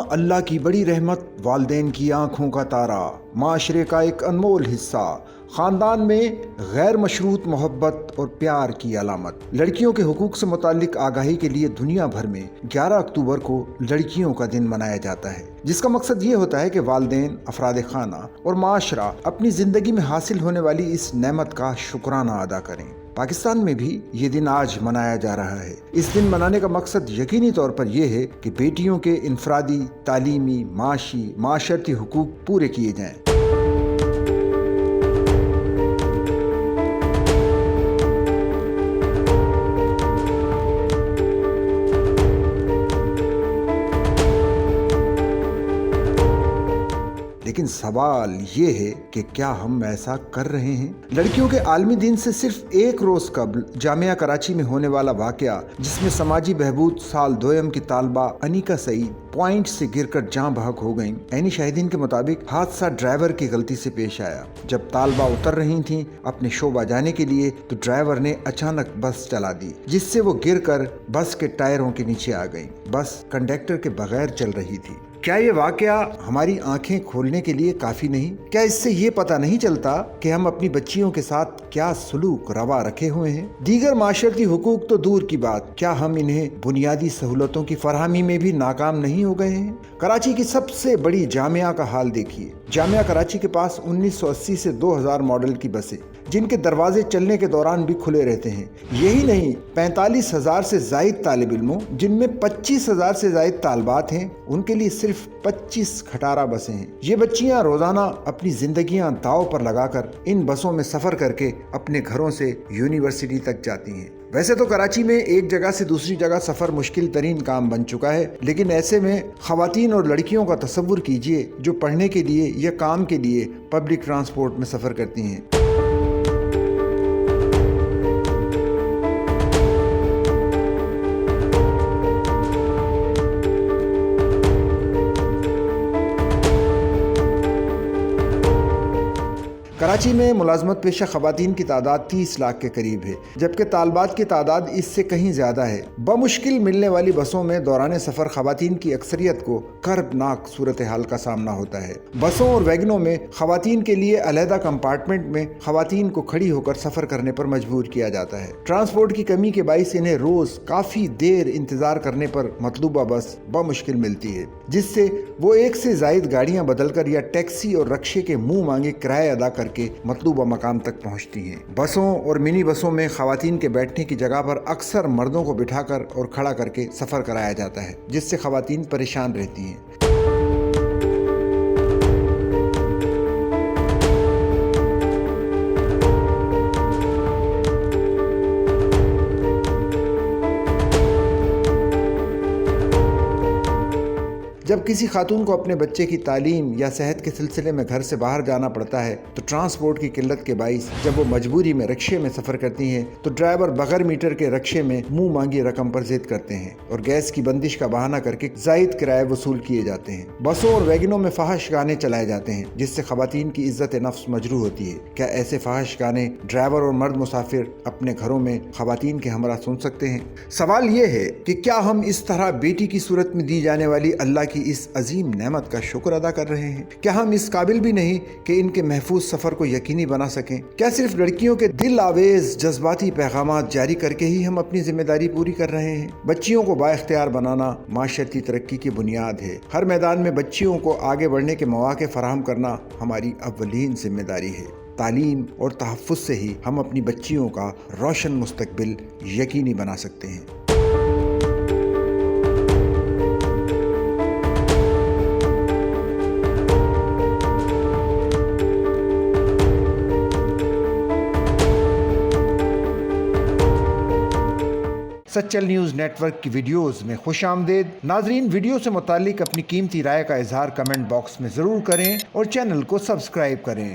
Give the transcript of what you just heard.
اللہ کی بڑی رحمت، والدین کی آنکھوں کا تارا، معاشرے کا ایک انمول حصہ، خاندان میں غیر مشروط محبت اور پیار کی علامت۔ لڑکیوں کے حقوق سے متعلق آگاہی کے لیے دنیا بھر میں 11 اکتوبر کو لڑکیوں کا دن منایا جاتا ہے، جس کا مقصد یہ ہوتا ہے کہ والدین، افراد خانہ اور معاشرہ اپنی زندگی میں حاصل ہونے والی اس نعمت کا شکرانہ ادا کریں۔ پاکستان میں بھی یہ دن آج منایا جا رہا ہے۔ اس دن منانے کا مقصد یقینی طور پر یہ ہے کہ بیٹیوں کے انفرادی، تعلیمی، معاشی، معاشرتی حقوق پورے کیے جائیں۔ لیکن سوال یہ ہے کہ کیا ہم ایسا کر رہے ہیں؟ لڑکیوں کے عالمی دن سے صرف ایک روز قبل جامعہ کراچی میں ہونے والا واقعہ، جس میں سماجی بہبود سال دوئم کی طالبہ انیکا سعید پوائنٹ سے گر کر جاں بحق ہو گئیں، عینی شاہدین کے مطابق حادثہ ڈرائیور کی غلطی سے پیش آیا۔ جب طالبہ اتر رہی تھیں اپنے شعبہ جانے کے لیے تو ڈرائیور نے اچانک بس چلا دی، جس سے وہ گر کر بس کے ٹائروں کے نیچے آ گئیں۔ بس کنڈکٹر کے بغیر چل رہی تھی۔ کیا یہ واقعہ ہماری آنکھیں کھولنے کے لیے کافی نہیں؟ کیا اس سے یہ پتہ نہیں چلتا کہ ہم اپنی بچیوں کے ساتھ کیا سلوک روا رکھے ہوئے ہیں؟ دیگر معاشرتی حقوق تو دور کی بات، کیا ہم انہیں بنیادی سہولتوں کی فراہمی میں بھی ناکام نہیں ہو گئے ہیں؟ کراچی کی سب سے بڑی جامعہ کا حال دیکھیے۔ جامعہ کراچی کے پاس 1980 سے 2000 ماڈل کی بسیں، جن کے دروازے چلنے کے دوران بھی کھلے رہتے ہیں۔ یہی نہیں، 45,000 سے زائد طالب علموں، جن میں 25,000 سے زائد طالبات ہیں، ان کے لیے صرف 25 کھٹارہ بسیں ہیں۔ یہ بچیاں روزانہ اپنی زندگیاں داؤ پر لگا کر ان بسوں میں سفر کر کے اپنے گھروں سے یونیورسٹی تک جاتی ہیں۔ ویسے تو کراچی میں ایک جگہ سے دوسری جگہ سفر مشکل ترین کام بن چکا ہے، لیکن ایسے میں خواتین اور لڑکیوں کا تصور کیجئے جو پڑھنے کے لیے یا کام کے لیے پبلک ٹرانسپورٹ میں سفر کرتی ہیں۔ کراچی میں ملازمت پیشہ خواتین کی تعداد 30 لاکھ کے قریب ہے، جبکہ طالبات کی تعداد اس سے کہیں زیادہ ہے۔ بمشکل ملنے والی بسوں میں دوران سفر خواتین کی اکثریت کو کربناک صورتحال کا سامنا ہوتا ہے۔ بسوں اور ویگنوں میں خواتین کے لیے علیحدہ کمپارٹمنٹ میں خواتین کو کھڑی ہو کر سفر کرنے پر مجبور کیا جاتا ہے۔ ٹرانسپورٹ کی کمی کے باعث انہیں روز کافی دیر انتظار کرنے پر مطلوبہ بس بمشکل ملتی ہے، جس سے وہ ایک سے زائد گاڑیاں بدل کر یا ٹیکسی اور رکشے کے منہ مانگے کرایہ ادا کر کے مطلوبہ مقام تک پہنچتی ہیں۔ بسوں اور منی بسوں میں خواتین کے بیٹھنے کی جگہ پر اکثر مردوں کو بٹھا کر اور کھڑا کر کے سفر کرایا جاتا ہے، جس سے خواتین پریشان رہتی ہیں۔ جب کسی خاتون کو اپنے بچے کی تعلیم یا صحت کے سلسلے میں گھر سے باہر جانا پڑتا ہے تو ٹرانسپورٹ کی قلت کے باعث جب وہ مجبوری میں رکشے میں سفر کرتی ہیں تو ڈرائیور بغیر میٹر کے رکشے میں منہ مانگی رقم پر ضد کرتے ہیں اور گیس کی بندش کا بہانہ کر کے زائد کرائے وصول کیے جاتے ہیں۔ بسوں اور ویگنوں میں فحش گانے چلائے جاتے ہیں، جس سے خواتین کی عزت نفس مجروح ہوتی ہے۔ کیا ایسے فحش گانے ڈرائیور اور مرد مسافر اپنے گھروں میں خواتین کے ہمراہ سن سکتے ہیں؟ سوال یہ ہے کہ کیا ہم اس طرح بیٹی کی صورت میں دی جانے والی اللہ کی اس عظیم نعمت کا شکر ادا کر رہے ہیں؟ کیا ہم اس قابل بھی نہیں کہ ان کے محفوظ سفر کو یقینی بنا سکیں؟ کیا صرف لڑکیوں کے دل آویز جذباتی پیغامات جاری کر کے ہی ہم اپنی ذمہ داری پوری کر رہے ہیں؟ بچیوں کو بااختیار بنانا معاشرتی ترقی کی بنیاد ہے۔ ہر میدان میں بچیوں کو آگے بڑھنے کے مواقع فراہم کرنا ہماری اولین ذمہ داری ہے۔ تعلیم اور تحفظ سے ہی ہم اپنی بچیوں کا روشن مستقبل یقینی بنا سکتے ہیں۔ سچل نیوز نیٹ ورک کی ویڈیوز میں خوش آمدید۔ ناظرین، ویڈیو سے متعلق اپنی قیمتی رائے کا اظہار کمنٹ باکس میں ضرور کریں اور چینل کو سبسکرائب کریں۔